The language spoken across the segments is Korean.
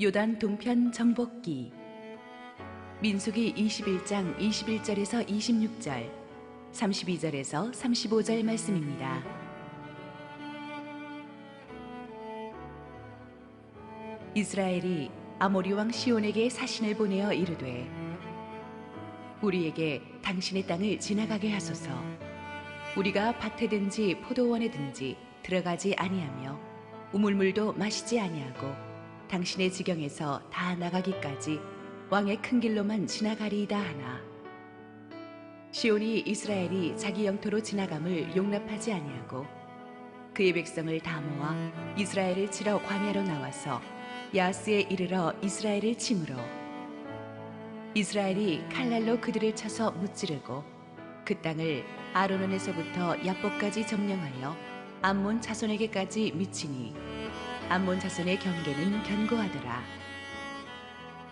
요단 동편 정복기. 민수기 21장 21절에서 26절, 32절에서 35절 말씀입니다. 이스라엘이 아모리 왕 시온에게 사신을 보내어 이르되, 우리에게 당신의 땅을 지나가게 하소서. 우리가 밭에든지 포도원에든지 들어가지 아니하며 우물물도 마시지 아니하고 당신의 지경에서 다 나가기까지 왕의 큰 길로만 지나가리이다 하나, 시온이 이스라엘이 자기 영토로 지나감을 용납하지 아니하고 그의 백성을 다 모아 이스라엘을 치러 광야로 나와서 야스에 이르러 이스라엘을 치므로 이스라엘이 칼날로 그들을 쳐서 무찌르고 그 땅을 아르논에서부터 야복까지 점령하여 암몬 자손에게까지 미치니 암몬 자손의 경계는 견고하더라.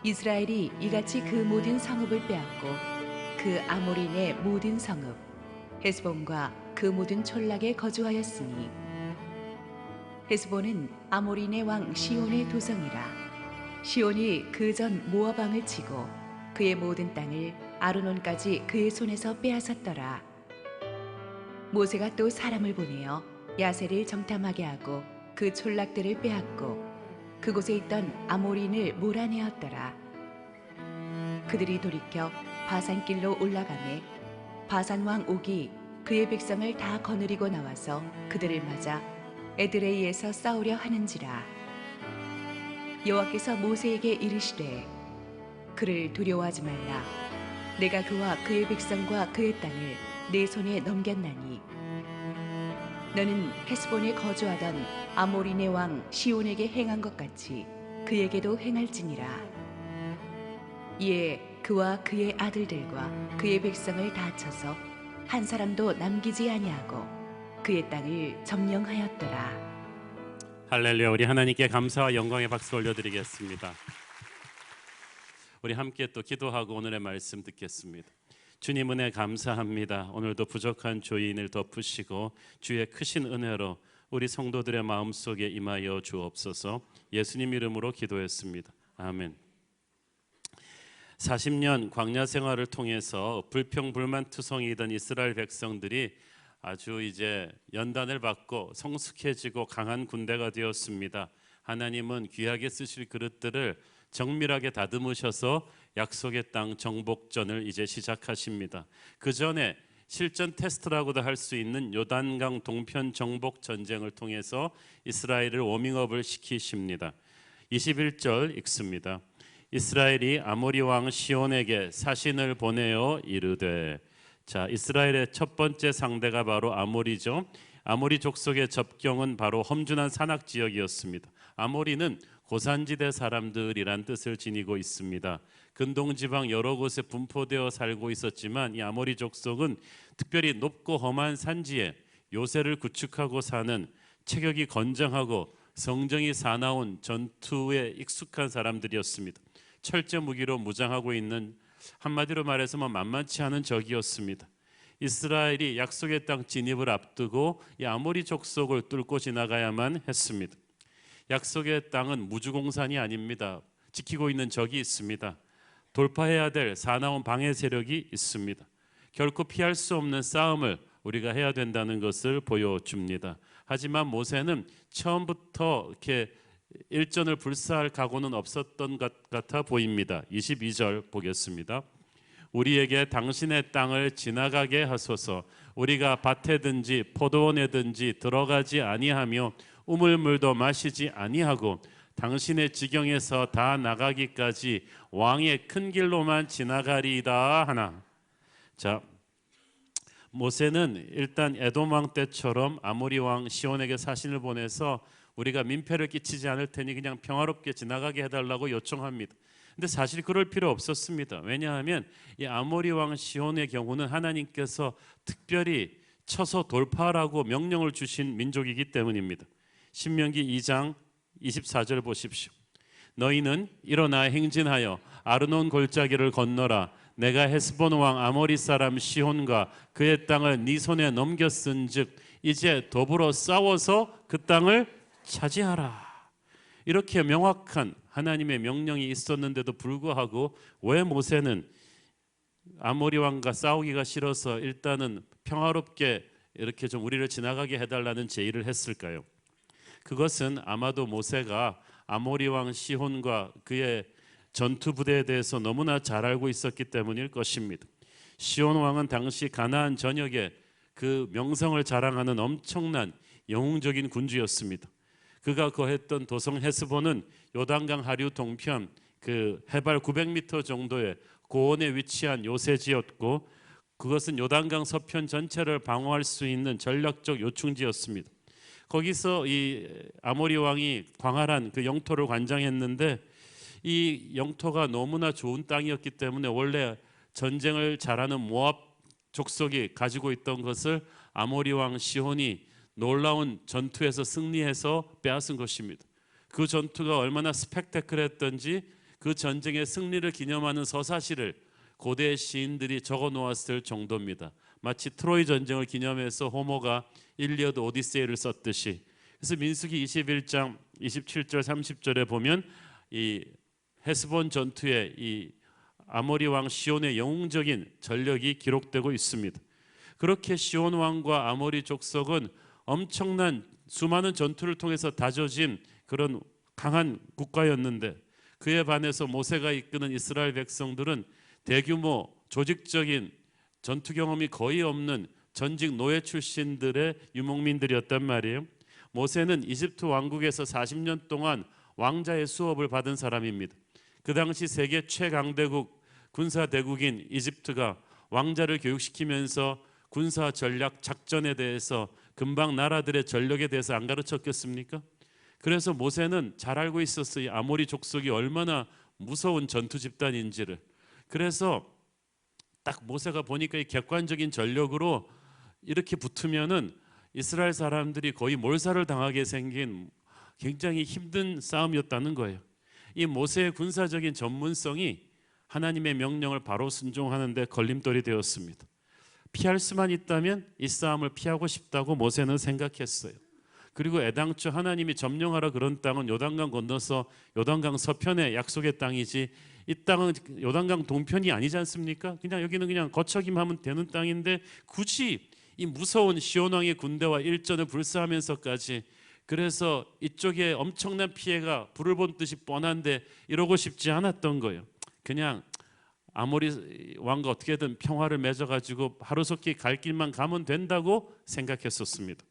이스라엘이 이같이 그 모든 성읍을 빼앗고 그 아모리인의 모든 성읍 헤스본과 그 모든 촌락에 거주하였으니, 헤스본은 아모리인의 왕 시온의 도성이라. 시온이 그 전 모압 왕을 치고 그의 모든 땅을 아르논까지 그의 손에서 빼앗았더라. 모세가 또 사람을 보내어 야세를 정탐하게 하고 그 촌락들을 빼앗고 그곳에 있던 아모리인을 몰아내었더라. 그들이 돌이켜 바산길로 올라가매 바산 왕 옥이 그의 백성을 다 거느리고 나와서 그들을 맞아 에드레이에서 싸우려 하는지라. 여호와께서 모세에게 이르시되, 그를 두려워하지 말라. 내가 그와 그의 백성과 그의 땅을 내 손에 넘겼나니 너는 헤스본에 거주하던 아모리네 왕 시온에게 행한 것 같이 그에게도 행할지니라. 이에 그와 그의 아들들과 그의 백성을 다 쳐서 한 사람도 남기지 아니하고 그의 땅을 점령하였더라. 할렐루야. 우리 하나님께 감사와 영광의 박수 올려드리겠습니다. 우리 함께 또 기도하고 오늘의 말씀 듣겠습니다. 주님 은혜 감사합니다. 오늘도 부족한 죄인을 덮으시고 주의 크신 은혜로 우리 성도들의 마음속에 임하여 주옵소서. 예수님 이름으로 기도했습니다. 아멘. 40년 광야 생활을 통해서 불평불만투성이던 이스라엘 백성들이 아주 이제 연단을 받고 성숙해지고 강한 군대가 되었습니다. 하나님은 귀하게 쓰실 그릇들을 정밀하게 다듬으셔서 약속의 땅 정복전을 이제 시작하십니다. 그 전에 실전 테스트라고도 할 수 있는 요단강 동편 정복 전쟁을 통해서 이스라엘을 워밍업을 시키십니다. 21절 읽습니다. 이스라엘이 아모리 왕 시온에게 사신을 보내어 이르되. 자, 이스라엘의 첫 번째 상대가 바로 아모리죠. 아모리 족속의 접경은 바로 험준한 산악 지역이었습니다. 아모리는 고산지대 사람들이란 뜻을 지니고 있습니다. 근동지방 여러 곳에 분포되어 살고 있었지만 이 아모리 족속은 특별히 높고 험한 산지에 요새를 구축하고 사는 체격이 건장하고 성정이 사나운 전투에 익숙한 사람들이었습니다. 철제 무기로 무장하고 있는, 한마디로 말해서 만만치 않은 적이었습니다. 이스라엘이 약속의 땅 진입을 앞두고 이 아모리 족속을 뚫고 지나가야만 했습니다. 약속의 땅은 무주공산이 아닙니다. 지키고 있는 적이 있습니다. 돌파해야 될 사나운 방해 세력이 있습니다. 결코 피할 수 없는 싸움을 우리가 해야 된다는 것을 보여줍니다. 하지만 모세는 처음부터 이렇게 일전을 불사할 각오는 없었던 것 같아 보입니다. 22절 보겠습니다. 우리에게 당신의 땅을 지나가게 하소서. 우리가 밭에든지 포도원에든지 들어가지 아니하며 우물물도 마시지 아니하고 당신의 지경에서 다 나가기까지 왕의 큰 길로만 지나가리이다 하나. 자, 모세는 일단 에돔 왕 때처럼 아모리 왕 시온에게 사신을 보내서 우리가 민폐를 끼치지 않을 테니 그냥 평화롭게 지나가게 해달라고 요청합니다. 근데 사실 그럴 필요 없었습니다. 왜냐하면 이 아모리 왕 시온의 경우는 하나님께서 특별히 쳐서 돌파하라고 명령을 주신 민족이기 때문입니다. 신명기 2장 24절 보십시오. 너희는 일어나 행진하여 아르논 골짜기를 건너라. 내가 헤스본 왕 아모리 사람 시온과 그의 땅을 네 손에 넘겼은즉 이제 더불어 싸워서 그 땅을 차지하라. 이렇게 명확한 하나님의 명령이 있었는데도 불구하고 왜 모세는 아모리 왕과 싸우기가 싫어서 일단은 평화롭게 이렇게 좀 우리를 지나가게 해달라는 제의를 했을까요? 그것은 아마도 모세가 아모리 왕 시혼과 그의 전투 부대에 대해서 너무나 잘 알고 있었기 때문일 것입니다. 시혼 왕은 당시 가나안 전역에 그 명성을 자랑하는 엄청난 영웅적인 군주였습니다. 그가 거했던 도성 헤스본은 요단강 하류 동편 그 해발 900m 정도의 고원에 위치한 요새지였고, 그것은 요단강 서편 전체를 방어할 수 있는 전략적 요충지였습니다. 거기서 이 아모리 왕이 광활한 그 영토를 관장했는데, 이 영토가 너무나 좋은 땅이었기 때문에 원래 전쟁을 잘하는 모압 족속이 가지고 있던 것을 아모리 왕 시혼이 놀라운 전투에서 승리해서 빼앗은 것입니다. 그 전투가 얼마나 스펙타클했던지 그 전쟁의 승리를 기념하는 서사시를 고대 시인들이 적어 놓았을 정도입니다. 마치 트로이 전쟁을 기념해서 호모가 일리어드 오디세이를 썼듯이. 그래서 민수기 21장 27절 30절에 보면 이 헤스본 전투에 이 아모리 왕 시온의 영웅적인 전력이 기록되고 있습니다. 그렇게 시온 왕과 아모리 족속은 엄청난 수많은 전투를 통해서 다져진 그런 강한 국가였는데, 그에 반해서 모세가 이끄는 이스라엘 백성들은 대규모 조직적인 전투 경험이 거의 없는 전직 노예 출신들의 유목민들이었단 말이에요. 모세는 이집트 왕국에서 40년 동안 왕자의 수업을 받은 사람입니다. 그 당시 세계 최강대국 군사대국인 이집트가 왕자를 교육시키면서 군사 전략 작전에 대해서 금방 나라들의 전력에 대해서 안 가르쳤겠습니까? 그래서 모세는 잘 알고 있었어요. 아모리 족속이 얼마나 무서운 전투 집단인지를. 그래서 딱 모세가 보니까 이 객관적인 전력으로 이렇게 붙으면은 이스라엘 사람들이 거의 몰살을 당하게 생긴 굉장히 힘든 싸움이었다는 거예요. 이 모세의 군사적인 전문성이 하나님의 명령을 바로 순종하는 데 걸림돌이 되었습니다. 피할 수만 있다면 이 싸움을 피하고 싶다고 모세는 생각했어요. 그리고 애당초 하나님이 점령하라 그런 땅은 요단강 건너서 요단강 서편의 약속의 땅이지, 이 땅은 요단강 동편이 아니지 않습니까? 그냥 여기는 그냥 거처기만 하면 되는 땅인데 굳이 이 무서운 시온 왕의 군대와 일전을 불사하면서까지, 그래서 이쪽에 엄청난 피해가 불을 본 듯이 뻔한데 이러고 싶지 않았던 거예요. 그냥 아모리 왕과 어떻게든 평화를 맺어가지고 하루속히 갈 길만 가면 된다고 생각했었습니다.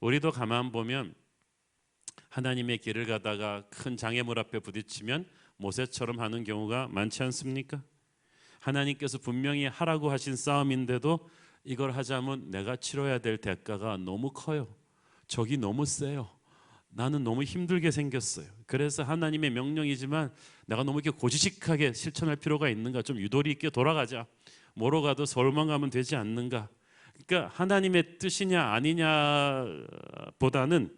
우리도 가만 보면 하나님의 길을 가다가 큰 장애물 앞에 부딪히면 모세처럼 하는 경우가 많지 않습니까? 하나님께서 분명히 하라고 하신 싸움인데도 이걸 하자면 내가 치러야 될 대가가 너무 커요. 적이 너무 세요. 나는 너무 힘들게 생겼어요. 그래서 하나님의 명령이지만 내가 너무 이렇게 고지식하게 실천할 필요가 있는가? 좀 유도리 있게 돌아가자. 뭐로 가도 서울만 가면 되지 않는가? 그러니까 하나님의 뜻이냐 아니냐 보다는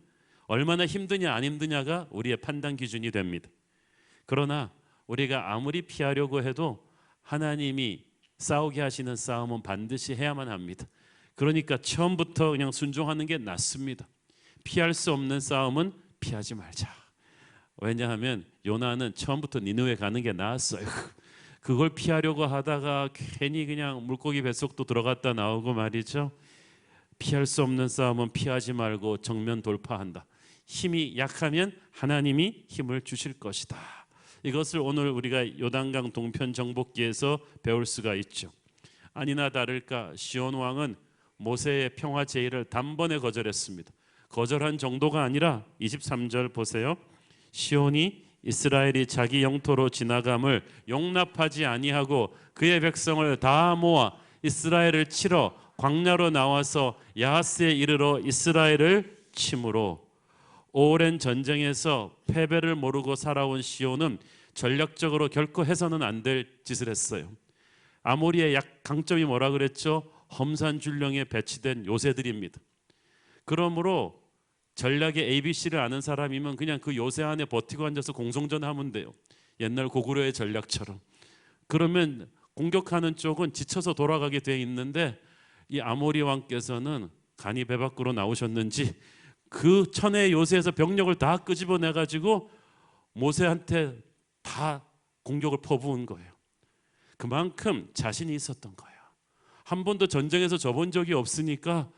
얼마나 힘드냐 안 힘드냐가 우리의 판단 기준이 됩니다. 그러나 우리가 아무리 피하려고 해도 하나님이 싸우게 하시는 싸움은 반드시 해야만 합니다. 그러니까 처음부터 그냥 순종하는 게 낫습니다. 피할 수 없는 싸움은 피하지 말자. 왜냐하면 요나는 처음부터 니느웨 가는 게 나았어요. 그걸 피하려고 하다가 괜히 그냥 물고기 뱃속도 들어갔다 나오고 말이죠. 피할 수 없는 싸움은 피하지 말고 정면 돌파한다. 힘이 약하면 하나님이 힘을 주실 것이다. 이것을 오늘 우리가 요단강 동편 정복기에서 배울 수가 있죠. 아니나 다를까 시온 왕은 모세의 평화 제의를 단번에 거절했습니다. 거절한 정도가 아니라 23절 보세요. 시온이 이스라엘이 자기 영토로 지나감을 용납하지 아니하고 그의 백성을 다 모아 이스라엘을 치러 광야로 나와서 야하스에 이르러 이스라엘을 치므로, 오랜 전쟁에서 패배를 모르고 살아온 시온은 전략적으로 결코 해서는 안 될 짓을 했어요. 아모리의 강점이 뭐라 그랬죠? 험산줄령에 배치된 요새들입니다. 그러므로 전략의 ABC를 아는 사람이면 그냥 그 요새 안에 버티고 앉아서 공성전하면 돼요. 옛날 고구려의 전략처럼. 그러면 공격하는 쪽은 지쳐서 돌아가게 돼 있는데 이 아모리 왕께서는 간이 배 밖으로 나오셨는지 그 천의 요새에서 병력을 다 끄집어내 가지고 모세한테 다 공격을 퍼부은 거예요. 그만큼 자신이 있었던 거예요. 한 번도 전쟁에서 져본 적이 없으니까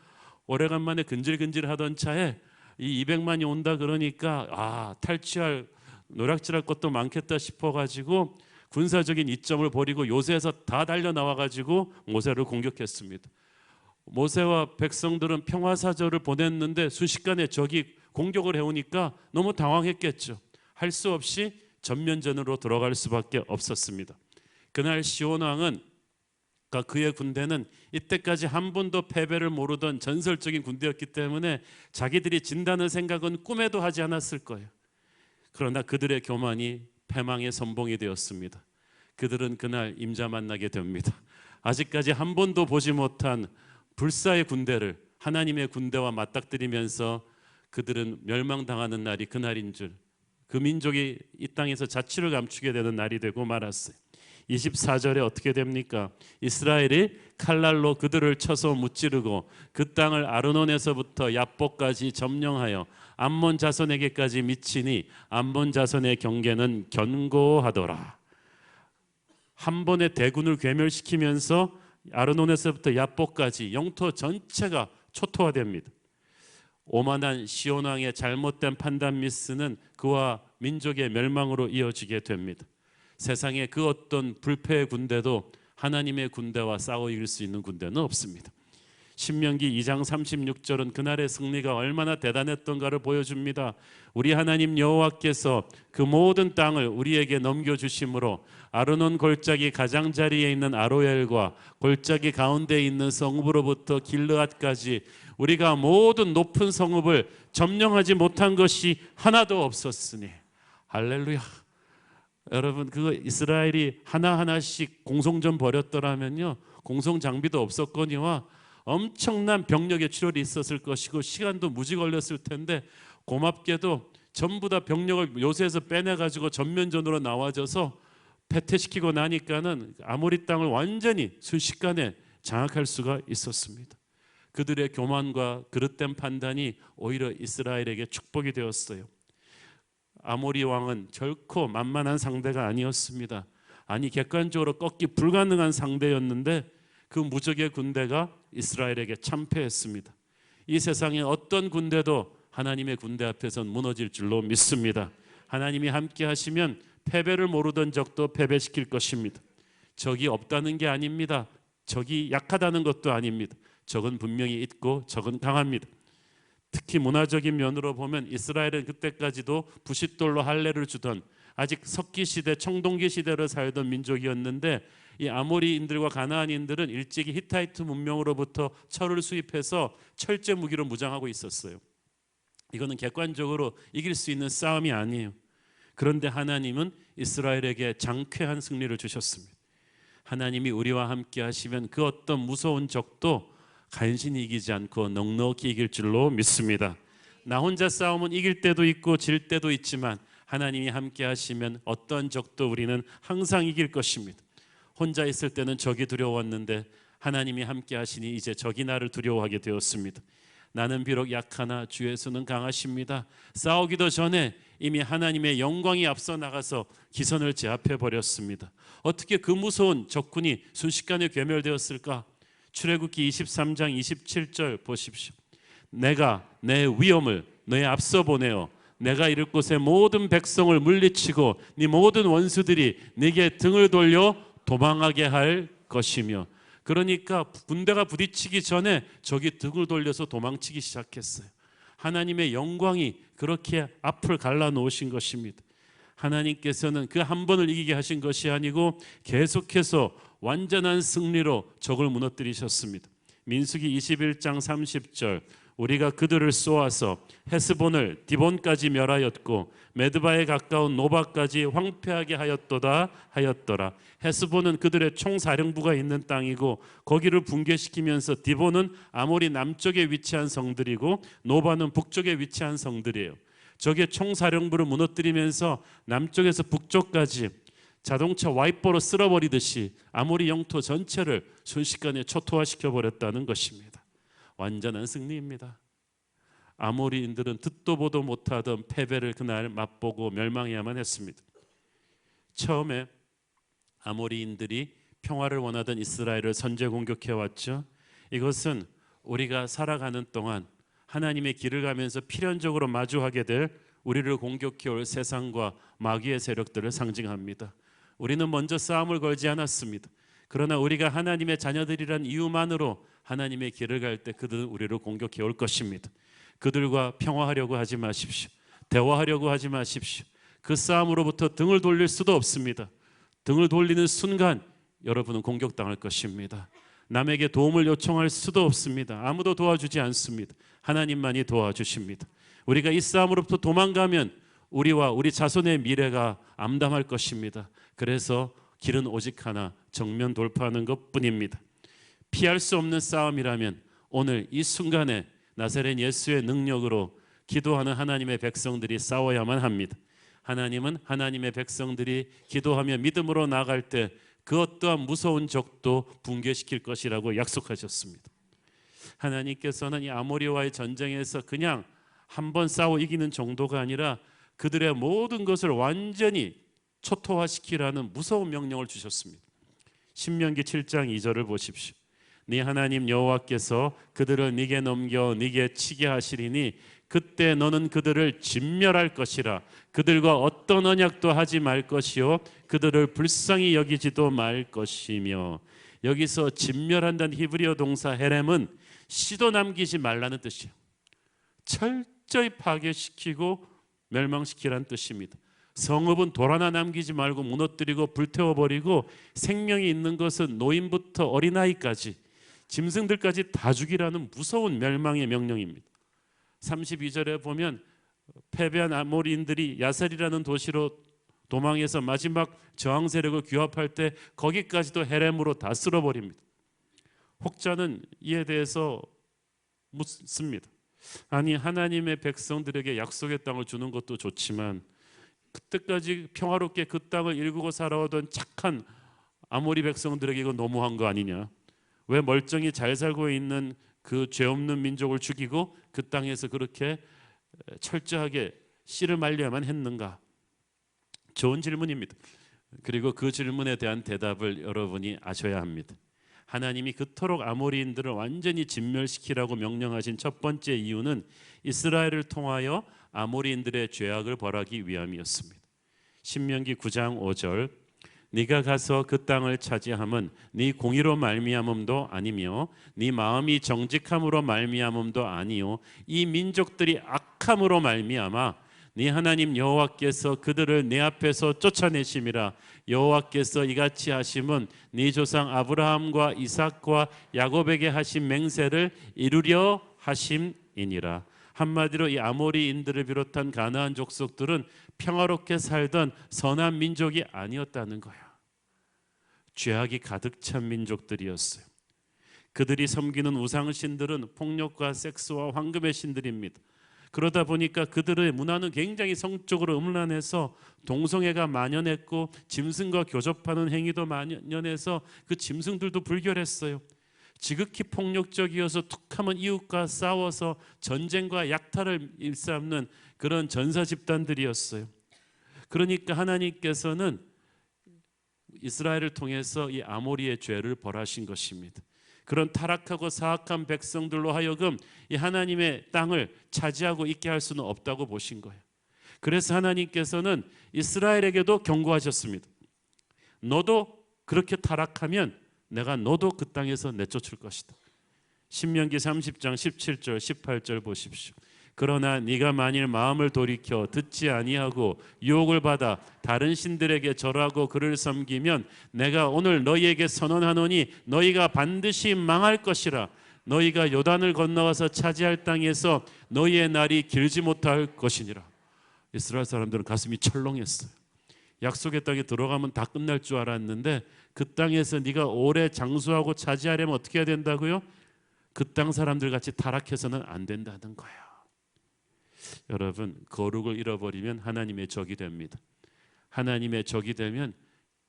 오래간만에 근질근질하던 차에 이 200만이 온다 그러니까 탈취할 노략질할 것도 많겠다 싶어가지고 군사적인 이점을 버리고 요새에서 다 달려 나와가지고 모세를 공격했습니다. 모세와 백성들은 평화사절을 보냈는데 순식간에 적이 공격을 해오니까 너무 당황했겠죠. 할 수 없이 전면전으로 들어갈 수밖에 없었습니다. 그날 시온 왕은 그의 군대는 이때까지 한 번도 패배를 모르던 전설적인 군대였기 때문에 자기들이 진다는 생각은 꿈에도 하지 않았을 거예요. 그러나 그들의 교만이 패망의 선봉이 되었습니다. 그들은 그날 임자 만나게 됩니다. 아직까지 한 번도 보지 못한 불사의 군대를 하나님의 군대와 맞닥뜨리면서 그들은 멸망당하는 날이 그날인 줄, 그 민족이 이 땅에서 자취를 감추게 되는 날이 되고 말았어요. 24절에 어떻게 됩니까? 이스라엘이 칼날로 그들을 쳐서 무찌르고 그 땅을 아르논에서부터 야복까지 점령하여 암몬 자손에게까지 미치니 암몬 자손의 경계는 견고하더라. 한 번에 대군을 괴멸시키면서 아르논에서부터 야복까지 영토 전체가 초토화됩니다. 오만한 시온 왕의 잘못된 판단 미스는 그와 민족의 멸망으로 이어지게 됩니다. 세상에 그 어떤 불패의 군대도 하나님의 군대와 싸워 이길 수 있는 군대는 없습니다. 신명기 2장 36절은 그날의 승리가 얼마나 대단했던가를 보여줍니다. 우리 하나님 여호와께서 그 모든 땅을 우리에게 넘겨주심으로 아르논 골짜기 가장자리에 있는 아로엘과 골짜기 가운데 있는 성읍으로부터 길르앗까지 우리가 모든 높은 성읍을 점령하지 못한 것이 하나도 없었으니 할렐루야. 여러분, 그 이스라엘이 하나하나씩 공성전 벌였더라면요, 공성 장비도 없었거니와 엄청난 병력의 출혈이 있었을 것이고 시간도 무지 걸렸을 텐데, 고맙게도 전부 다 병력을 요새에서 빼내가지고 전면전으로 나와져서 패퇴시키고 나니까는 아모리 땅을 완전히 순식간에 장악할 수가 있었습니다. 그들의 교만과 그릇된 판단이 오히려 이스라엘에게 축복이 되었어요. 아모리 왕은 결코 만만한 상대가 아니었습니다. 아니, 객관적으로 꺾기 불가능한 상대였는데 그 무적의 군대가 이스라엘에게 참패했습니다. 이 세상의 어떤 군대도 하나님의 군대 앞에선 무너질 줄로 믿습니다. 하나님이 함께 하시면 패배를 모르던 적도 패배시킬 것입니다. 적이 없다는 게 아닙니다. 적이 약하다는 것도 아닙니다. 적은 분명히 있고 적은 강합니다. 특히 문화적인 면으로 보면 이스라엘은 그때까지도 부싯돌로 할례를 주던 아직 석기 시대, 청동기 시대를 살던 민족이었는데, 이 아모리인들과 가나안인들은 일찍이 히타이트 문명으로부터 철을 수입해서 철제 무기로 무장하고 있었어요. 이거는 객관적으로 이길 수 있는 싸움이 아니에요. 그런데 하나님은 이스라엘에게 장쾌한 승리를 주셨습니다. 하나님이 우리와 함께 하시면 그 어떤 무서운 적도 간신히 이기지 않고 넉넉히 이길 줄로 믿습니다. 나 혼자 싸움은 이길 때도 있고 질 때도 있지만 하나님이 함께 하시면 어떤 적도 우리는 항상 이길 것입니다. 혼자 있을 때는 적이 두려웠는데 하나님이 함께 하시니 이제 적이 나를 두려워하게 되었습니다. 나는 비록 약하나 주의 손은 강하십니다. 싸우기도 전에 이미 하나님의 영광이 앞서 나가서 기선을 제압해 버렸습니다. 어떻게 그 무서운 적군이 순식간에 괴멸되었을까? 출애굽기 23장 27절 보십시오. 내가 내 위엄을 너의 앞서 보내어 내가 이를 곳의 모든 백성을 물리치고 네 모든 원수들이 네게 등을 돌려 도망하게 할 것이며. 그러니까 군대가 부딪히기 전에 적이 등을 돌려서 도망치기 시작했어요. 하나님의 영광이 그렇게 앞을 갈라놓으신 것입니다. 하나님께서는 그 한 번을 이기게 하신 것이 아니고 계속해서 완전한 승리로 적을 무너뜨리셨습니다. 민수기 21장 30절 우리가 그들을 쏘아서 헤스본을 디본까지 멸하였고 메드바에 가까운 노바까지 황폐하게 하였도다 하였더라. 헤스본은 그들의 총사령부가 있는 땅이고 거기를 붕괴시키면서 디본은 아모리 남쪽에 위치한 성들이고 노바는 북쪽에 위치한 성들이에요. 적의 총사령부를 무너뜨리면서 남쪽에서 북쪽까지 자동차 와이퍼로 쓸어버리듯이 아모리 영토 전체를 순식간에 초토화시켜 버렸다는 것입니다. 완전한 승리입니다. 아모리인들은 듣도 보도 못하던 패배를 그날 맛보고 멸망해야만 했습니다. 처음에 아모리인들이 평화를 원하던 이스라엘을 선제 공격해 왔죠. 이것은 우리가 살아가는 동안 하나님의 길을 가면서 필연적으로 마주하게 될 우리를 공격해 올 세상과 마귀의 세력들을 상징합니다. 우리는 먼저 싸움을 걸지 않았습니다. 그러나 우리가 하나님의 자녀들이란 이유만으로 하나님의 길을 갈 때 그들은 우리를 공격해 올 것입니다. 그들과 평화하려고 하지 마십시오. 대화하려고 하지 마십시오. 그 싸움으로부터 등을 돌릴 수도 없습니다. 등을 돌리는 순간 여러분은 공격당할 것입니다. 남에게 도움을 요청할 수도 없습니다. 아무도 도와주지 않습니다. 하나님만이 도와주십니다. 우리가 이 싸움으로부터 도망가면 우리와 우리 자손의 미래가 암담할 것입니다. 그래서 길은 오직 하나, 정면 돌파하는 것뿐입니다. 피할 수 없는 싸움이라면 오늘 이 순간에 나사렛 예수의 능력으로 기도하는 하나님의 백성들이 싸워야만 합니다. 하나님은 하나님의 백성들이 기도하며 믿음으로 나아갈 때 그 어떠한 무서운 적도 붕괴시킬 것이라고 약속하셨습니다. 하나님께서는 이 아모리와의 전쟁에서 그냥 한번 싸워 이기는 정도가 아니라 그들의 모든 것을 완전히 초토화시키라는 무서운 명령을 주셨습니다. 신명기 7장 2절을 보십시오. 네 하나님 여호와께서 그들을 네게 넘겨 네게 치게 하시리니 그때 너는 그들을 진멸할 것이라. 그들과 어떤 언약도 하지 말 것이요 그들을 불쌍히 여기지도 말 것이며. 여기서 진멸한다는 히브리어 동사 헤렘은 씨도 남기지 말라는 뜻이에요. 철저히 파괴시키고 멸망시키라는 뜻입니다. 성읍은 돌 하나 남기지 말고 무너뜨리고 불태워버리고 생명이 있는 것은 노인부터 어린아이까지 짐승들까지 다 죽이라는 무서운 멸망의 명령입니다. 32절에 보면 패배한 아모리인들이 야셀이라는 도시로 도망해서 마지막 저항 세력을 규합할 때 거기까지도 헤렘으로 다 쓸어버립니다. 혹자는 이에 대해서 묻습니다. 아니 하나님의 백성들에게 약속의 땅을 주는 것도 좋지만 그때까지 평화롭게 그 땅을 일구고 살아오던 착한 아모리 백성들에게 이거 너무한 거 아니냐? 왜 멀쩡히 잘 살고 있는 그 죄 없는 민족을 죽이고 그 땅에서 그렇게 철저하게 씨를 말려야만 했는가? 좋은 질문입니다. 그리고 그 질문에 대한 대답을 여러분이 아셔야 합니다. 하나님이 그토록 아모리인들을 완전히 진멸시키라고 명령하신 첫 번째 이유는 이스라엘을 통하여 아모리인들의 죄악을 벌하기 위함이었습니다. 신명기 9장 5절 네가 가서 그 땅을 차지함은 네 공의로 말미암음도 아니며 네 마음이 정직함으로 말미암음도 아니요 이 민족들이 악함으로 말미암아 네 하나님 여호와께서 그들을 네 앞에서 쫓아내심이라. 여호와께서 이같이 하심은 네 조상 아브라함과 이삭과 야곱에게 하신 맹세를 이루려 하심이니라. 한마디로 이 아모리인들을 비롯한 가나안 족속들은 평화롭게 살던 선한 민족이 아니었다는 거야. 죄악이 가득 찬 민족들이었어요. 그들이 섬기는 우상신들은 폭력과 섹스와 황금의 신들입니다. 그러다 보니까 그들의 문화는 굉장히 성적으로 음란해서 동성애가 만연했고 짐승과 교접하는 행위도 만연해서 그 짐승들도 불결했어요. 지극히 폭력적이어서 툭하면 이웃과 싸워서 전쟁과 약탈을 일삼는 그런 전사 집단들이었어요. 그러니까 하나님께서는 이스라엘을 통해서 이 아모리의 죄를 벌하신 것입니다. 그런 타락하고 사악한 백성들로 하여금 이 하나님의 땅을 차지하고 있게 할 수는 없다고 보신 거예요. 그래서 하나님께서는 이스라엘에게도 경고하셨습니다. 너도 그렇게 타락하면 내가 너도 그 땅에서 내쫓을 것이다. 신명기 30장 17절 18절 보십시오. 그러나 네가 만일 마음을 돌이켜 듣지 아니하고 유혹을 받아 다른 신들에게 절하고 그를 섬기면 내가 오늘 너희에게 선언하노니 너희가 반드시 망할 것이라. 너희가 요단을 건너와서 차지할 땅에서 너희의 날이 길지 못할 것이니라. 이스라엘 사람들은 가슴이 철렁했어요. 약속의 땅에 들어가면 다 끝날 줄 알았는데 그 땅에서 네가 오래 장수하고 차지하려면 어떻게 해야 된다고요? 그 땅 사람들 같이 타락해서는 안 된다는 거예요. 여러분, 거룩을 잃어버리면 하나님의 적이 됩니다. 하나님의 적이 되면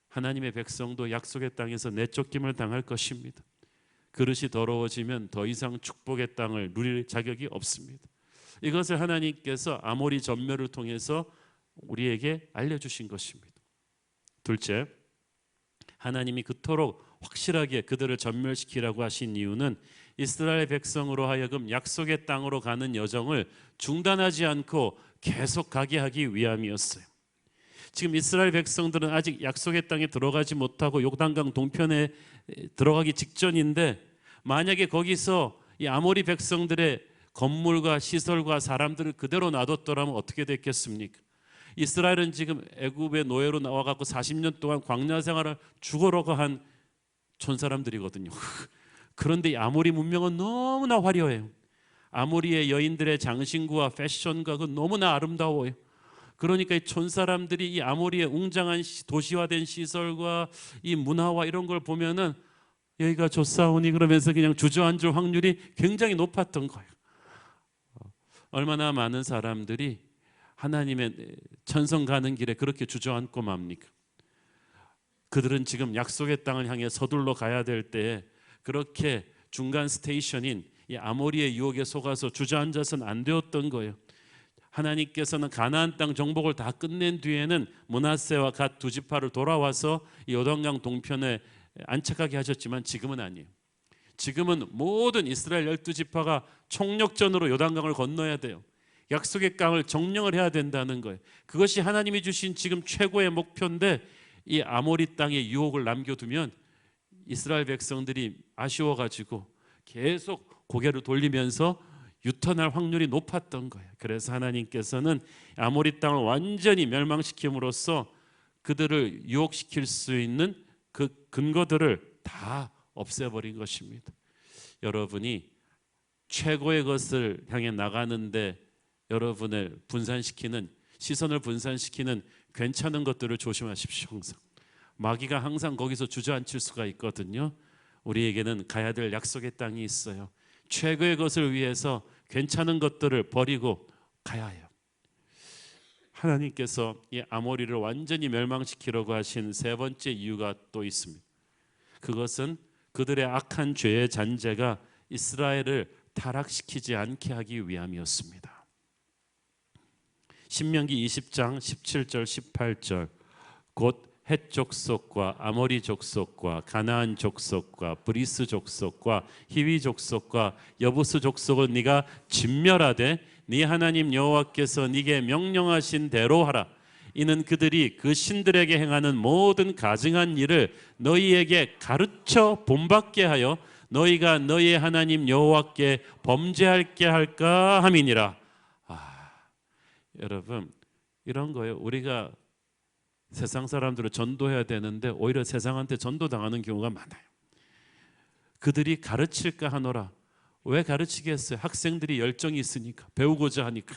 하나님의 백성도 약속의 땅에서 내쫓김을 당할 것입니다. 그릇이 더러워지면 더 이상 축복의 땅을 누릴 자격이 없습니다. 이것을 하나님께서 아모리 전멸을 통해서 우리에게 알려주신 것입니다. 둘째, 하나님이 그토록 확실하게 그들을 전멸시키라고 하신 이유는 이스라엘 백성으로 하여금 약속의 땅으로 가는 여정을 중단하지 않고 계속 가게 하기 위함이었어요. 지금 이스라엘 백성들은 아직 약속의 땅에 들어가지 못하고 요단강 동편에 들어가기 직전인데, 만약에 거기서 이 아모리 백성들의 건물과 시설과 사람들을 그대로 놔뒀더라면 어떻게 됐겠습니까? 이스라엘은 지금 애굽의 노예로 나와갖고 40년 동안 광야 생활을 죽어라고 한 촌사람들이거든요. 그런데 이 아모리 문명은 너무나 화려해요. 아모리의 여인들의 장신구와 패션과 그 너무나 아름다워요. 그러니까 이 촌사람들이 이 아모리의 웅장한 도시화된 시설과 이 문화와 이런 걸 보면은 여기가 좋사오니 그러면서 그냥 주저앉을 확률이 굉장히 높았던 거예요. 얼마나 많은 사람들이 하나님의 천성 가는 길에 그렇게 주저앉고 맙니까? 그들은 지금 약속의 땅을 향해 서둘러 가야 될 때에 그렇게 중간 스테이션인 이 아모리의 유혹에 속아서 주저앉아서는 안 되었던 거예요. 하나님께서는 가나안 땅 정복을 다 끝낸 뒤에는 므낫세와 갓 두 지파를 돌아와서 이 요단강 동편에 안착하게 하셨지만 지금은 아니에요. 지금은 모든 이스라엘 12지파가 총력전으로 요단강을 건너야 돼요. 약속의 땅을 정령을 해야 된다는 거예요. 그것이 하나님이 주신 지금 최고의 목표인데, 이 아모리 땅에 유혹을 남겨두면 이스라엘 백성들이 아쉬워가지고 계속 고개를 돌리면서 유턴할 확률이 높았던 거예요. 그래서 하나님께서는 아모리 땅을 완전히 멸망시킴으로써 그들을 유혹시킬 수 있는 그 근거들을 다 없애버린 것입니다. 여러분이 최고의 것을 향해 나가는데 여러분을 분산시키는, 시선을 분산시키는 괜찮은 것들을 조심하십시오. 항상 마귀가 항상 거기서 주저앉힐 수가 있거든요. 우리에게는 가야 될 약속의 땅이 있어요. 최고의 것을 위해서 괜찮은 것들을 버리고 가야 해요. 하나님께서 이 아모리를 완전히 멸망시키려고 하신 세 번째 이유가 또 있습니다. 그것은 그들의 악한 죄의 잔재가 이스라엘을 타락시키지 않게 하기 위함이었습니다. 신명기 20장 17절 18절 곧 헷 족속과 아모리 족속과 가나안 족속과 브리스 족속과 히위 족속과 여부스 족속을 네가 진멸하되 네 하나님 여호와께서 네게 명령하신 대로 하라. 이는 그들이 그 신들에게 행하는 모든 가증한 일을 너희에게 가르쳐 본받게 하여 너희가 너희의 하나님 여호와께 범죄할게 할까 함이니라. 여러분, 이런 거예요. 우리가 세상 사람들을 전도해야 되는데 오히려 세상한테 전도당하는 경우가 많아요. 그들이 가르칠까 하노라. 왜 가르치겠어요? 학생들이 열정이 있으니까, 배우고자 하니까.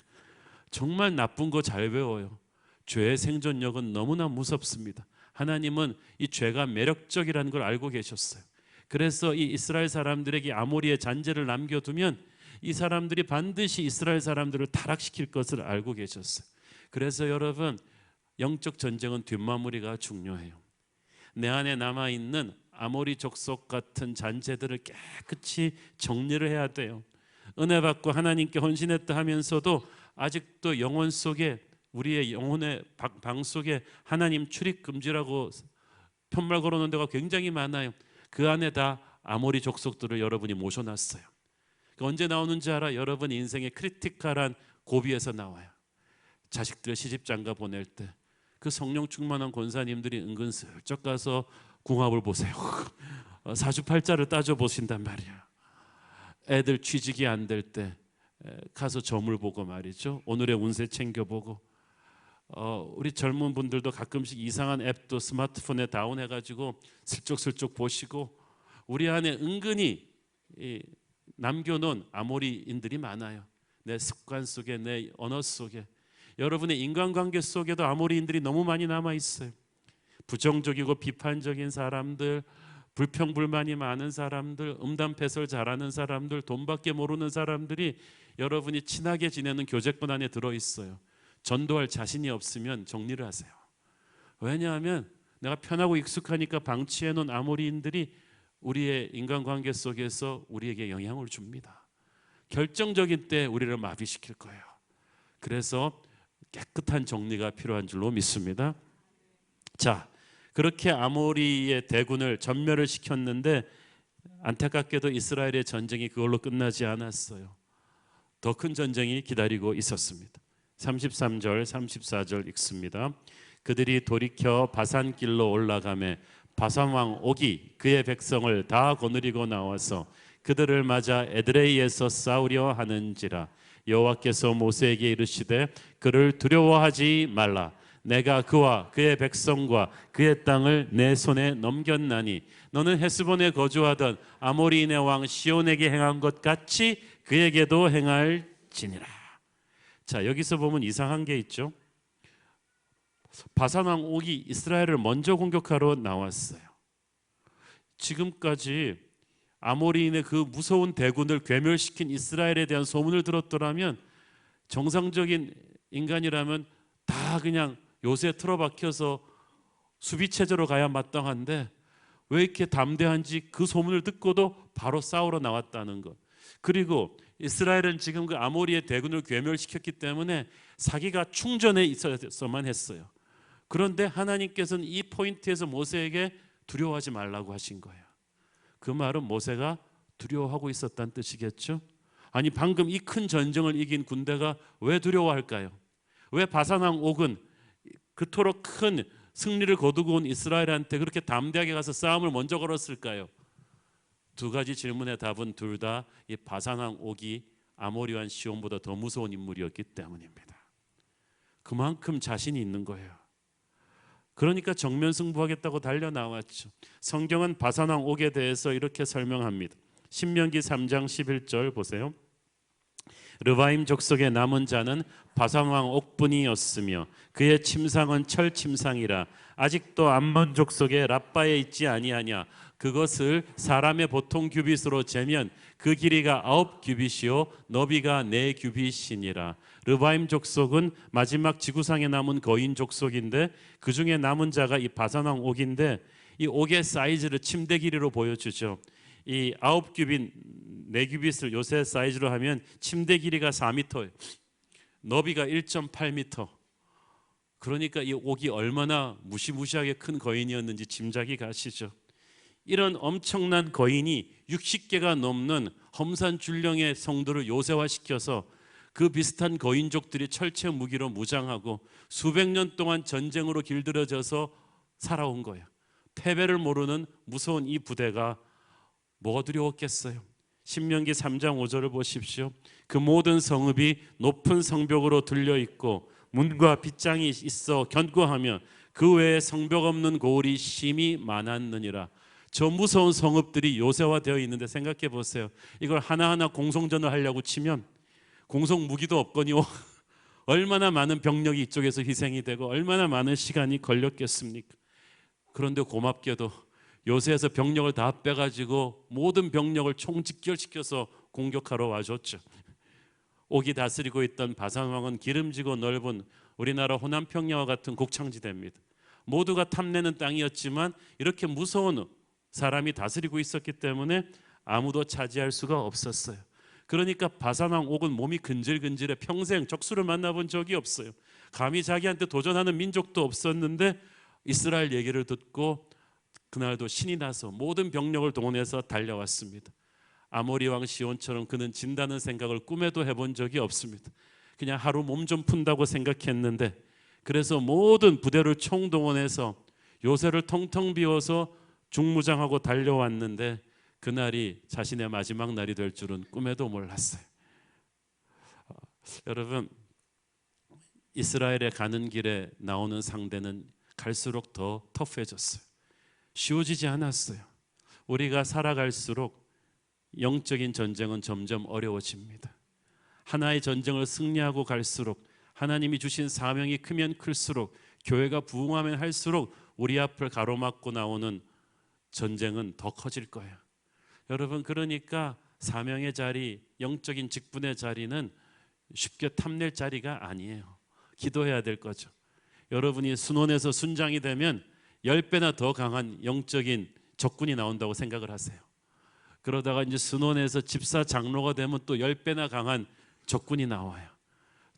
정말 나쁜 거 잘 배워요. 죄의 생존력은 너무나 무섭습니다. 하나님은 이 죄가 매력적이라는 걸 알고 계셨어요. 그래서 이 이스라엘 사람들에게 아모리의 잔재를 남겨두면 이 사람들이 반드시 이스라엘 사람들을 타락시킬 것을 알고 계셨어요. 그래서 여러분, 영적 전쟁은 뒷마무리가 중요해요. 내 안에 남아있는 아모리 족속 같은 잔재들을 깨끗이 정리를 해야 돼요. 은혜 받고 하나님께 헌신했다 하면서도 아직도 영혼 속에, 우리의 영혼의 방 속에 하나님 출입 금지라고 편말 걸어놓은 데가 굉장히 많아요. 그 안에 다 아모리 족속들을 여러분이 모셔놨어요. 언제 나오는지 알아? 여러분 인생의 크리티컬한 고비에서 나와요. 자식들 시집장가 보낼 때 그 성령 충만한 권사님들이 은근슬쩍 가서 궁합을 보세요. 사주팔자를 따져보신단 말이야. 애들 취직이 안 될 때 가서 점을 보고 말이죠. 오늘의 운세 챙겨보고. 우리 젊은 분들도 가끔씩 이상한 앱도 스마트폰에 다운해가지고 슬쩍슬쩍 보시고, 우리 안에 은근히 남겨놓은 아모리인들이 많아요. 내 습관 속에, 내 언어 속에. 여러분의 인간관계 속에도 아모리인들이 너무 많이 남아 있어요. 부정적이고 비판적인 사람들, 불평불만이 많은 사람들, 음담패설 잘하는 사람들, 돈밖에 모르는 사람들이 여러분이 친하게 지내는 교제권 안에 들어있어요. 전도할 자신이 없으면 정리를 하세요. 왜냐하면 내가 편하고 익숙하니까 방치해놓은 아모리인들이 우리의 인간관계 속에서 우리에게 영향을 줍니다. 결정적인 때 우리를 마비시킬 거예요. 그래서 깨끗한 정리가 필요한 줄로 믿습니다. 자, 그렇게 아모리의 대군을 전멸을 시켰는데 안타깝게도 이스라엘의 전쟁이 그걸로 끝나지 않았어요. 더 큰 전쟁이 기다리고 있었습니다. 33절 34절 읽습니다. 그들이 돌이켜 바산길로 올라가매 바산 왕 옥이 그의 백성을 다 거느리고 나와서 그들을 맞아 에드레이에서 싸우려 하는지라. 여호와께서 모세에게 이르시되 그를 두려워하지 말라. 내가 그와 그의 백성과 그의 땅을 내 손에 넘겼나니 너는 헤스본에 거주하던 아모리인의 왕 시온에게 행한 것 같이 그에게도 행할지니라. 자, 여기서 보면 이상한 게 있죠. 바산 왕 옥이 이스라엘을 먼저 공격하러 나왔어요. 지금까지 아모리인의 그 무서운 대군을 괴멸시킨 이스라엘에 대한 소문을 들었더라면 정상적인 인간이라면 다 그냥 요새 틀어박혀서 수비체제로 가야 마땅한데 왜 이렇게 담대한지 그 소문을 듣고도 바로 싸우러 나왔다는 것. 그리고 이스라엘은 지금 그 아모리의 대군을 괴멸시켰기 때문에 사기가 충전해 있어야만 했어요. 그런데 하나님께서는 이 포인트에서 모세에게 두려워하지 말라고 하신 거예요. 그 말은 모세가 두려워하고 있었다는 뜻이겠죠. 아니, 방금 이 큰 전쟁을 이긴 군대가 왜 두려워할까요? 왜 바산 왕 옥은 그토록 큰 승리를 거두고 온 이스라엘한테 그렇게 담대하게 가서 싸움을 먼저 걸었을까요? 두 가지 질문의 답은 둘 다 이 바산 왕 옥이 아모리 왕 시온보다 더 무서운 인물이었기 때문입니다. 그만큼 자신이 있는 거예요. 그러니까 정면 승부하겠다고 달려 나왔죠. 성경은 바산 왕 옥에 대해서 이렇게 설명합니다. 신명기 3장 11절 보세요. 르바임 족속의 남은 자는 바산 왕 옥분이었으며 그의 침상은 철 침상이라. 아직도 암몬 족속의 랍바에 있지 아니하냐. 그것을 사람의 보통 규빗으로 재면 그 길이가 9규빗이요 너비가 4규빗이니라. 르바임 족속은 마지막 지구상에 남은 거인 족속인데 그 중에 남은 자가 이 바산 왕 옥인데 이 옥의 사이즈를 침대 길이로 보여주죠. 이 9규빗 4규빗을 요새 사이즈로 하면 침대 길이가 4m예요. 너비가 1.8m. 그러니까 이 옥이 얼마나 무시무시하게 큰 거인이었는지 짐작이 가시죠. 이런 엄청난 거인이 60개가 넘는 험산 줄령의 성도를 요새화시켜서 그 비슷한 거인족들이 철제 무기로 무장하고 수백 년 동안 전쟁으로 길들여져서 살아온 거예요. 패배를 모르는 무서운 이 부대가 뭐가 두려웠겠어요? 신명기 3장 5절을 보십시오. 그 모든 성읍이 높은 성벽으로 들려 있고 문과 빗장이 있어 견고하며 그 외에 성벽 없는 고을이 심히 많았느니라. 저 무서운 성읍들이 요새화되어 있는데 생각해 보세요. 이걸 하나하나 공성전을 하려고 치면 공성 무기도 없거니와 얼마나 많은 병력이 이쪽에서 희생이 되고 얼마나 많은 시간이 걸렸겠습니까? 그런데 고맙게도 요새에서 병력을 다 빼가지고 모든 병력을 총집결시켜서 공격하러 와줬죠. 옥이 다스리고 있던 바산 왕은 기름지고 넓은 우리나라 호남 평야와 같은 곡창지대입니다. 모두가 탐내는 땅이었지만 이렇게 무서운 사람이 다스리고 있었기 때문에 아무도 차지할 수가 없었어요. 그러니까 바산 왕 옥은 몸이 근질근질해 평생 적수를 만나본 적이 없어요. 감히 자기한테 도전하는 민족도 없었는데 이스라엘 얘기를 듣고 그날도 신이 나서 모든 병력을 동원해서 달려왔습니다. 아모리 왕 시온처럼 그는 진다는 생각을 꿈에도 해본 적이 없습니다. 그냥 하루 몸 좀 푼다고 생각했는데 그래서 모든 부대를 총동원해서 요새를 텅텅 비워서 중무장하고 달려왔는데 그날이 자신의 마지막 날이 될 줄은 꿈에도 몰랐어요. 여러분, 이스라엘에 가는 길에 나오는 상대는 갈수록 더 터프해졌어요. 쉬워지지 않았어요. 우리가 살아갈수록 영적인 전쟁은 점점 어려워집니다. 하나의 전쟁을 승리하고 갈수록 하나님이 주신 사명이 크면 클수록 교회가 부흥하면 할수록 우리 앞을 가로막고 나오는 전쟁은 더 커질 거예요. 여러분, 그러니까 사명의 자리, 영적인 직분의 자리는 쉽게 탐낼 자리가 아니에요. 기도해야 될 거죠. 여러분이 순원에서 순장이 되면 10배나 더 강한 영적인 적군이 나온다고 생각을 하세요. 그러다가 이제 순원에서 집사 장로가 되면 또 10배나 강한 적군이 나와요.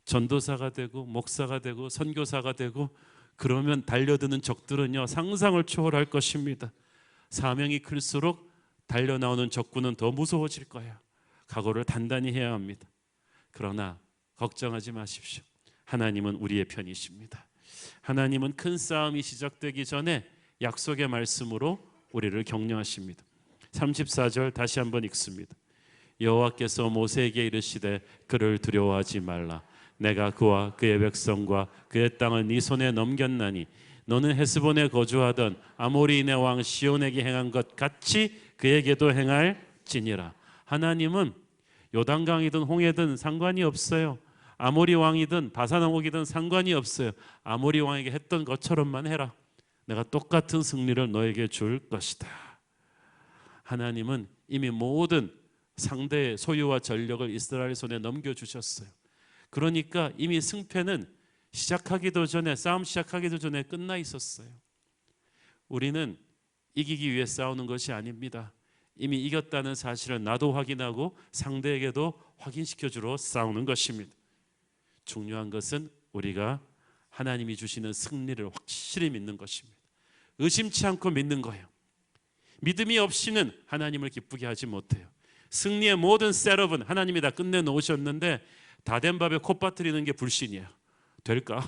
전도사가 되고 목사가 되고 선교사가 되고 그러면 달려드는 적들은요 상상을 초월할 것입니다. 사명이 클수록 달려나오는 적군은 더 무서워질 거예요. 각오를 단단히 해야 합니다. 그러나 걱정하지 마십시오. 하나님은 우리의 편이십니다. 하나님은 큰 싸움이 시작되기 전에 약속의 말씀으로 우리를 격려하십니다. 34절 다시 한번 읽습니다. 여호와께서 모세에게 이르시되 그를 두려워하지 말라. 내가 그와 그의 백성과 그의 땅을 네 손에 넘겼나니 너는 헤스본에 거주하던 아모리인의 왕 시온에게 행한 것 같이 그에게도 행할지니라. 하나님은 요단강이든 홍해든 상관이 없어요. 아모리 왕이든 바산 왕이든 상관이 없어요. 아모리 왕에게 했던 것처럼만 해라. 내가 똑같은 승리를 너에게 줄 것이다. 하나님은 이미 모든 상대의 소유와 전력을 이스라엘 손에 넘겨주셨어요. 그러니까 이미 승패는 시작하기도 전에, 싸움 시작하기도 전에 끝나 있었어요. 우리는 이기기 위해 싸우는 것이 아닙니다. 이미 이겼다는 사실을 나도 확인하고 상대에게도 확인시켜주러 싸우는 것입니다. 중요한 것은 우리가 하나님이 주시는 승리를 확실히 믿는 것입니다. 의심치 않고 믿는 거예요. 믿음이 없이는 하나님을 기쁘게 하지 못해요. 승리의 모든 셋업은 하나님이 다 끝내놓으셨는데 다 된 밥에 콧 빠뜨리는 게 불신이에요. 될까?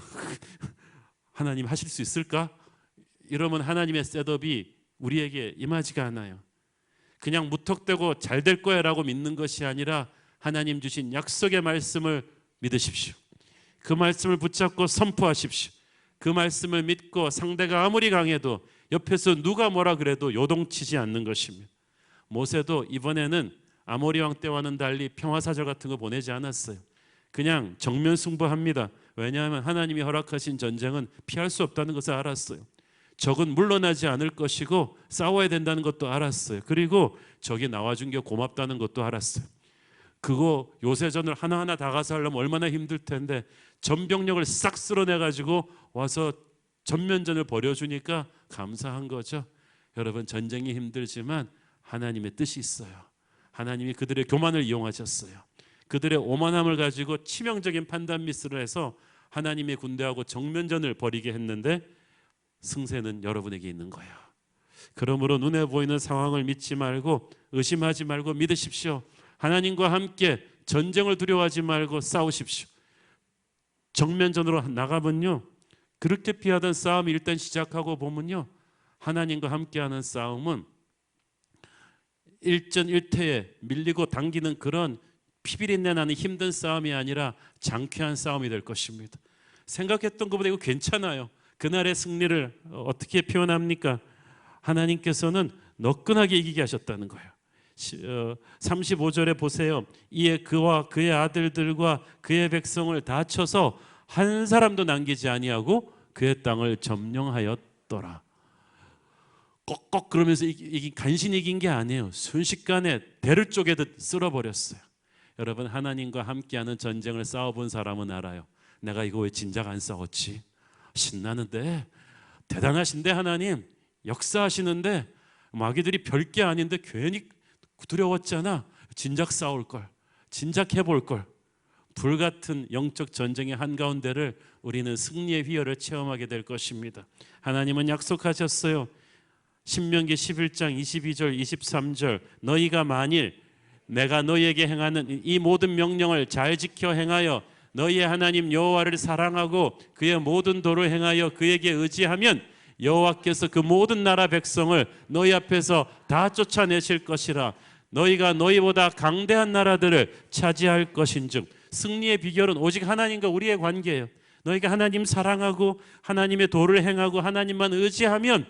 하나님 하실 수 있을까? 이러면 하나님의 셋업이 우리에게 임하지가 않아요. 그냥 무턱대고 잘 될 거야 라고 믿는 것이 아니라 하나님 주신 약속의 말씀을 믿으십시오. 그 말씀을 붙잡고 선포하십시오. 그 말씀을 믿고 상대가 아무리 강해도 옆에서 누가 뭐라 그래도 요동치지 않는 것입니다. 모세도 이번에는 아모리 왕 때와는 달리 평화사절 같은 거 보내지 않았어요. 그냥 정면 승부합니다. 왜냐하면 하나님이 허락하신 전쟁은 피할 수 없다는 것을 알았어요. 적은 물러나지 않을 것이고 싸워야 된다는 것도 알았어요. 그리고 적이 나와준 게 고맙다는 것도 알았어요. 그거 요새전을 하나하나 다 가서 하려면 얼마나 힘들 텐데 전병력을 싹 쓸어내가지고 와서 전면전을 벌여주니까 감사한 거죠. 여러분, 전쟁이 힘들지만 하나님의 뜻이 있어요. 하나님이 그들의 교만을 이용하셨어요. 그들의 오만함을 가지고 치명적인 판단 미스를 해서 하나님의 군대하고 정면전을 벌이게 했는데 승세는 여러분에게 있는 거예요. 그러므로 눈에 보이는 상황을 믿지 말고 의심하지 말고 믿으십시오. 하나님과 함께 전쟁을 두려워하지 말고 싸우십시오. 정면전으로 나가면요, 그렇게 피하던 싸움이 일단 시작하고 보면요, 하나님과 함께하는 싸움은 일전일퇴에 밀리고 당기는 그런 피비린내 나는 힘든 싸움이 아니라 장쾌한 싸움이 될 것입니다. 생각했던 것보다 이거 괜찮아요. 그날의 승리를 어떻게 표현합니까? 하나님께서는 너끈하게 이기게 하셨다는 거예요. 35절에 보세요. 이에 그와 그의 아들들과 그의 백성을 다 쳐서 한 사람도 남기지 아니하고 그의 땅을 점령하였더라. 꺽꺽 그러면서 간신히 이긴 게 아니에요. 순식간에 대를 쪼개듯 쓸어버렸어요. 여러분, 하나님과 함께하는 전쟁을 싸워본 사람은 알아요. 내가 이거 왜 진작 안 싸웠지? 신나는데, 대단하신데 하나님 역사하시는데 마귀들이 별게 아닌데 괜히 두려웠잖아. 진작 싸울 걸, 진작 해볼 걸. 불같은 영적 전쟁의 한가운데를 우리는 승리의 휘열을 체험하게 될 것입니다. 하나님은 약속하셨어요. 신명기 11장 22절 23절 너희가 만일 내가 너희에게 행하는 이 모든 명령을 잘 지켜 행하여 너희의 하나님 여호와를 사랑하고 그의 모든 도를 행하여 그에게 의지하면 여호와께서 그 모든 나라 백성을 너희 앞에서 다 쫓아내실 것이라. 너희가 너희보다 강대한 나라들을 차지할 것인즉. 승리의 비결은 오직 하나님과 우리의 관계예요. 너희가 하나님 사랑하고 하나님의 도를 행하고 하나님만 의지하면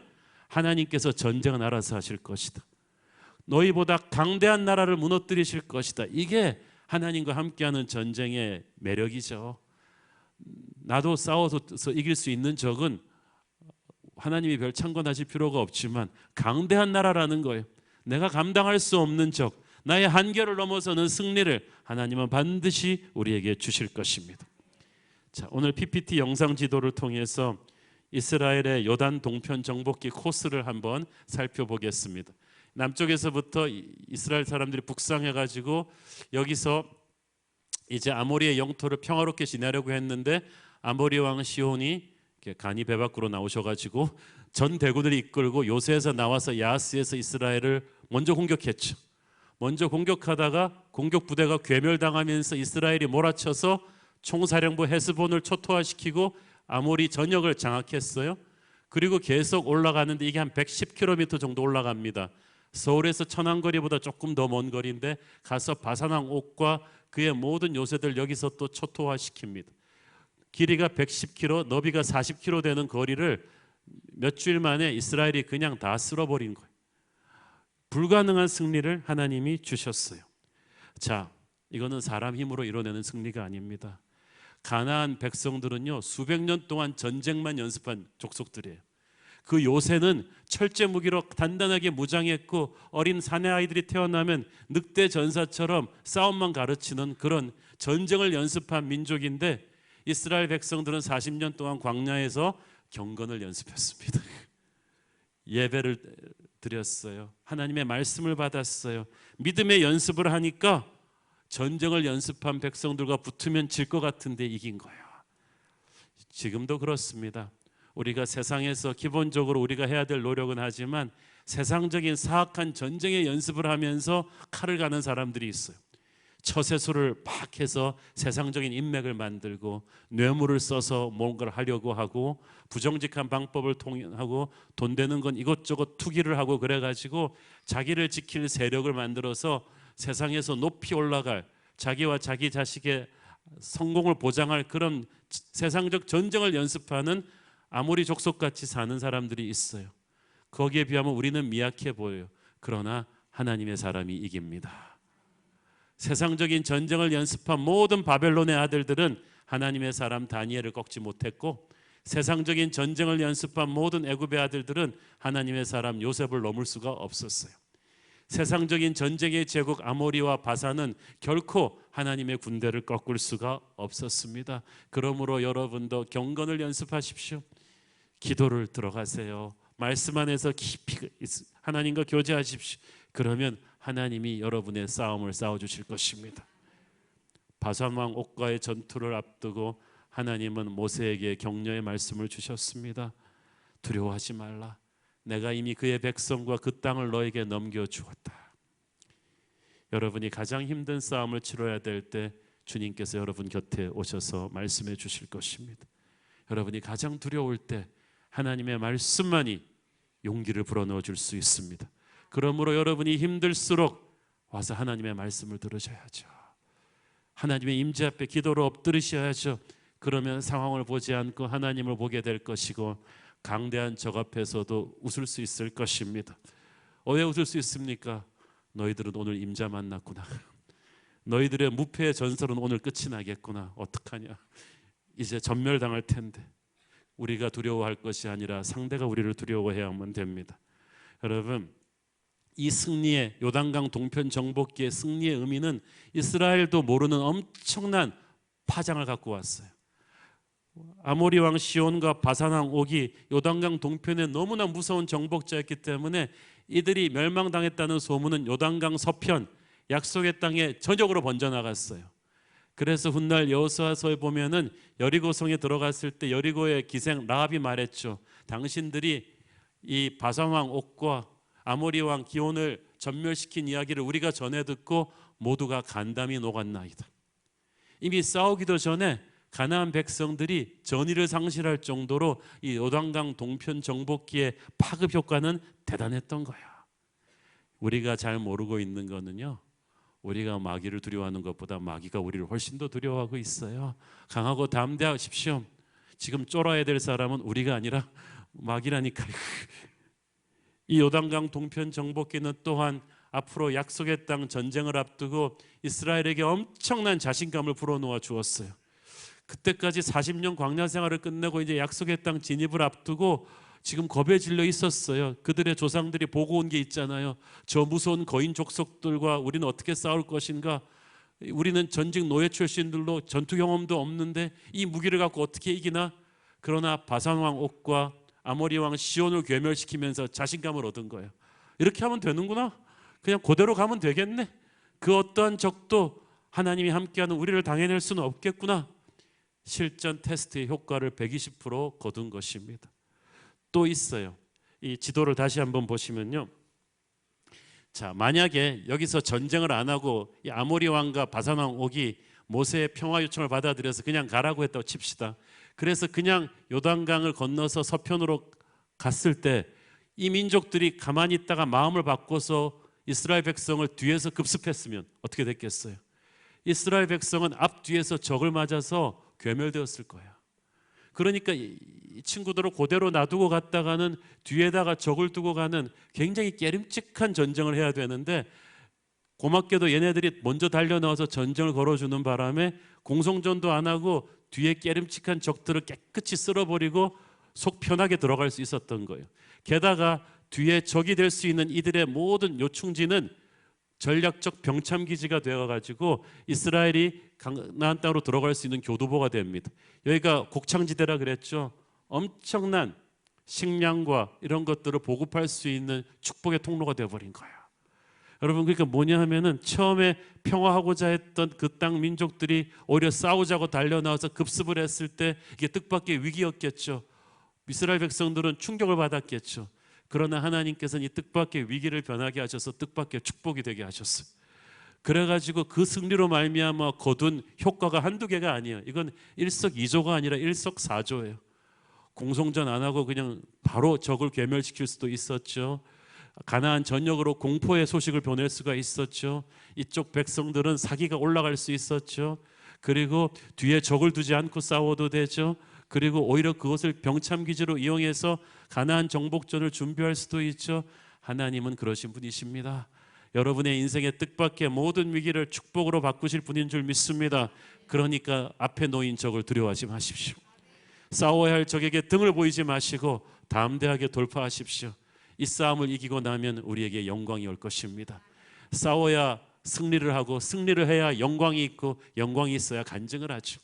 하나님께서 전쟁은 알아서 하실 것이다. 너희보다 강대한 나라를 무너뜨리실 것이다. 이게 하나님과 함께하는 전쟁의 매력이죠. 나도 싸워서 이길 수 있는 적은 하나님이 별 창건하실 필요가 없지만 강대한 나라라는 거예요. 내가 감당할 수 없는 적, 나의 한계를 넘어서는 승리를 하나님은 반드시 우리에게 주실 것입니다. 자, 오늘 PPT 영상 지도를 통해서 이스라엘의 요단 동편 정복기 코스를 한번 살펴보겠습니다. 남쪽에서부터 이스라엘 사람들이 북상해가지고 여기서 이제 아모리의 영토를 평화롭게 지내려고 했는데 아모리 왕 시온이 간이 배 밖으로 나오셔가지고 전 대군을 이끌고 요새에서 나와서 야하스에서 이스라엘을 먼저 공격했죠. 먼저 공격하다가 공격 부대가 괴멸당하면서 이스라엘이 몰아쳐서 총사령부 헤스본을 초토화시키고 아모리 전역을 장악했어요. 그리고 계속 올라가는데 이게 한 110km 정도 올라갑니다. 서울에서 천안거리보다 조금 더 먼 거리인데 가서 바산왕 옥과 그의 모든 요새들 여기서 또 초토화시킵니다. 길이가 110km, 너비가 40km 되는 거리를 몇 주일 만에 이스라엘이 그냥 다 쓸어버린 거예요. 불가능한 승리를 하나님이 주셨어요. 자, 이거는 사람 힘으로 이뤄내는 승리가 아닙니다. 가나안 백성들은요, 수백 년 동안 전쟁만 연습한 족속들이에요. 그 요새는 철제 무기로 단단하게 무장했고 어린 사내 아이들이 태어나면 늑대 전사처럼 싸움만 가르치는 그런 전쟁을 연습한 민족인데 이스라엘 백성들은 40년 동안 광야에서 경건을 연습했습니다. 예배를 드렸어요. 하나님의 말씀을 받았어요. 믿음의 연습을 하니까 전쟁을 연습한 백성들과 붙으면 질 것 같은데 이긴 거예요. 지금도 그렇습니다. 우리가 세상에서 기본적으로 우리가 해야 될 노력은 하지만 세상적인 사악한 전쟁의 연습을 하면서 칼을 가는 사람들이 있어요. 처세술을 막 해서 세상적인 인맥을 만들고 뇌물을 써서 뭔가를 하려고 하고 부정직한 방법을 통하고 돈 되는 건 이것저것 투기를 하고 그래가지고 자기를 지킬 세력을 만들어서 세상에서 높이 올라갈 자기와 자기 자식의 성공을 보장할 그런 세상적 전쟁을 연습하는 아모리 족속같이 사는 사람들이 있어요. 거기에 비하면 우리는 미약해 보여요. 그러나 하나님의 사람이 이깁니다. 세상적인 전쟁을 연습한 모든 바벨론의 아들들은 하나님의 사람 다니엘을 꺾지 못했고 세상적인 전쟁을 연습한 모든 애굽의 아들들은 하나님의 사람 요셉을 넘을 수가 없었어요. 세상적인 전쟁의 제국 아모리와 바산은 결코 하나님의 군대를 꺾을 수가 없었습니다. 그러므로 여러분도 경건을 연습하십시오. 기도를 들어가세요. 말씀 안에서 깊이 하나님과 교제하십시오. 그러면 하나님이 여러분의 싸움을 싸워주실 것입니다. 바산왕 옥과의 전투를 앞두고 하나님은 모세에게 격려의 말씀을 주셨습니다. 두려워하지 말라. 내가 이미 그의 백성과 그 땅을 너에게 넘겨주었다. 여러분이 가장 힘든 싸움을 치러야 될 때 주님께서 여러분 곁에 오셔서 말씀해 주실 것입니다. 여러분이 가장 두려울 때 하나님의 말씀만이 용기를 불어넣어 줄 수 있습니다. 그러므로 여러분이 힘들수록 와서 하나님의 말씀을 들으셔야죠. 하나님의 임재 앞에 기도로 엎드리셔야죠. 그러면 상황을 보지 않고 하나님을 보게 될 것이고 강대한 적 앞에서도 웃을 수 있을 것입니다. 왜 웃을 수 있습니까? 너희들은 오늘 임자 만났구나. 너희들의 무패의 전설은 오늘 끝이 나겠구나. 어떡하냐? 이제 전멸당할 텐데. 우리가 두려워할 것이 아니라 상대가 우리를 두려워해야만 됩니다. 여러분, 이 승리의 요단강 동편 정복기의 승리의 의미는 이스라엘도 모르는 엄청난 파장을 갖고 왔어요. 아모리 왕 시온과 바산 왕 옥이 요단강 동편에 너무나 무서운 정복자였기 때문에 이들이 멸망당했다는 소문은 요단강 서편 약속의 땅에 전역으로 번져나갔어요. 그래서 훗날 여호수아서에 보면은 여리고성에 들어갔을 때 여리고의 기생 라합이 말했죠. 당신들이 이 바산 왕 옥과 아모리 왕 기온을 전멸시킨 이야기를 우리가 전해 듣고 모두가 간담이 녹았나이다. 이미 싸우기도 전에 가나안 백성들이 전의를 상실할 정도로 이 요단강 동편 정복기의 파급 효과는 대단했던 거야. 우리가 잘 모르고 있는 거는요, 우리가 마귀를 두려워하는 것보다 마귀가 우리를 훨씬 더 두려워하고 있어요. 강하고 담대하십시오. 지금 쫄아야 될 사람은 우리가 아니라 마귀라니까요. 이 요단강 동편 정복기는 또한 앞으로 약속의 땅 전쟁을 앞두고 이스라엘에게 엄청난 자신감을 불어넣어 주었어요. 그때까지 40년 광야 생활을 끝내고 이제 약속의 땅 진입을 앞두고 지금 겁에 질려 있었어요. 그들의 조상들이 보고 온 게 있잖아요. 저 무서운 거인 족속들과 우리는 어떻게 싸울 것인가? 우리는 전직 노예 출신들로 전투 경험도 없는데 이 무기를 갖고 어떻게 이기나? 그러나 바산 왕 옥과 아모리 왕 시온을 괴멸시키면서 자신감을 얻은 거예요. 이렇게 하면 되는구나. 그냥 그대로 가면 되겠네. 그 어떠한 적도 하나님이 함께하는 우리를 당해낼 수는 없겠구나. 실전 테스트의 효과를 120% 거둔 것입니다. 또 있어요. 이 지도를 다시 한번 보시면요. 자, 만약에 여기서 전쟁을 안 하고 이 아모리 왕과 바산 왕 옥이 모세의 평화 요청을 받아들여서 그냥 가라고 했다고 칩시다. 그래서 그냥 요단강을 건너서 서편으로 갔을 때 이 민족들이 가만히 있다가 마음을 바꿔서 이스라엘 백성을 뒤에서 급습했으면 어떻게 됐겠어요? 이스라엘 백성은 앞뒤에서 적을 맞아서 괴멸되었을 거예요. 그러니까 이 친구들을 그대로 놔두고 갔다가는 뒤에다가 적을 두고 가는 굉장히 깨름직한 전쟁을 해야 되는데, 고맙게도 얘네들이 먼저 달려나와서 전쟁을 걸어주는 바람에 공성전도 안 하고 뒤에 깨름직한 적들을 깨끗이 쓸어버리고 속 편하게 들어갈 수 있었던 거예요. 게다가 뒤에 적이 될 수 있는 이들의 모든 요충지는 전략적 병참기지가 되어가지고 이스라엘이 가나안 땅으로 들어갈 수 있는 교두보가 됩니다. 여기가 곡창지대라 그랬죠. 엄청난 식량과 이런 것들을 보급할 수 있는 축복의 통로가 되어버린 거예요. 여러분, 그러니까 뭐냐 하면은 처음에 평화하고자 했던 그 땅 민족들이 오히려 싸우자고 달려나와서 급습을 했을 때 이게 뜻밖의 위기였겠죠. 이스라엘 백성들은 충격을 받았겠죠. 그러나 하나님께서는 이 뜻밖의 위기를 변하게 하셔서 뜻밖의 축복이 되게 하셨어요. 그래가지고 그 승리로 말미암아 거둔 효과가 한두 개가 아니에요. 이건 일석이조가 아니라 일석사조예요. 공성전 안 하고 그냥 바로 적을 괴멸시킬 수도 있었죠. 가나안 전역으로 공포의 소식을 보낼 수가 있었죠. 이쪽 백성들은 사기가 올라갈 수 있었죠. 그리고 뒤에 적을 두지 않고 싸워도 되죠. 그리고 오히려 그것을 병참기지로 이용해서 가나안 정복전을 준비할 수도 있죠. 하나님은 그러신 분이십니다. 여러분의 인생의 뜻밖의 모든 위기를 축복으로 바꾸실 분인 줄 믿습니다. 그러니까 앞에 놓인 적을 두려워하지 마십시오. 싸워야 할 적에게 등을 보이지 마시고 담대하게 돌파하십시오. 이 싸움을 이기고 나면 우리에게 영광이 올 것입니다. 싸워야 승리를 하고 승리를 해야 영광이 있고 영광이 있어야 간증을 하죠.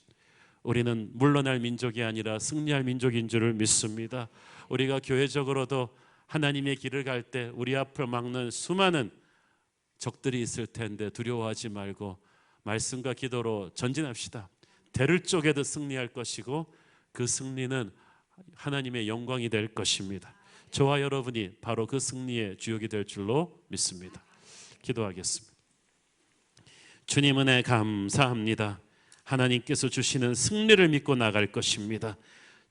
우리는 물러날 민족이 아니라 승리할 민족인 줄을 믿습니다. 우리가 교회적으로도 하나님의 길을 갈 때 우리 앞을 막는 수많은 적들이 있을 텐데 두려워하지 말고 말씀과 기도로 전진합시다. 대를 쪼개도 승리할 것이고 그 승리는 하나님의 영광이 될 것입니다. 저와 여러분이 바로 그 승리의 주역이 될 줄로 믿습니다. 기도하겠습니다. 주님 은혜 감사합니다. 하나님께서 주시는 승리를 믿고 나갈 것입니다.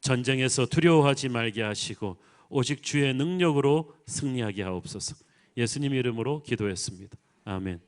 전쟁에서 두려워하지 말게 하시고 오직 주의 능력으로 승리하게 하옵소서. 예수님 이름으로 기도했습니다. 아멘.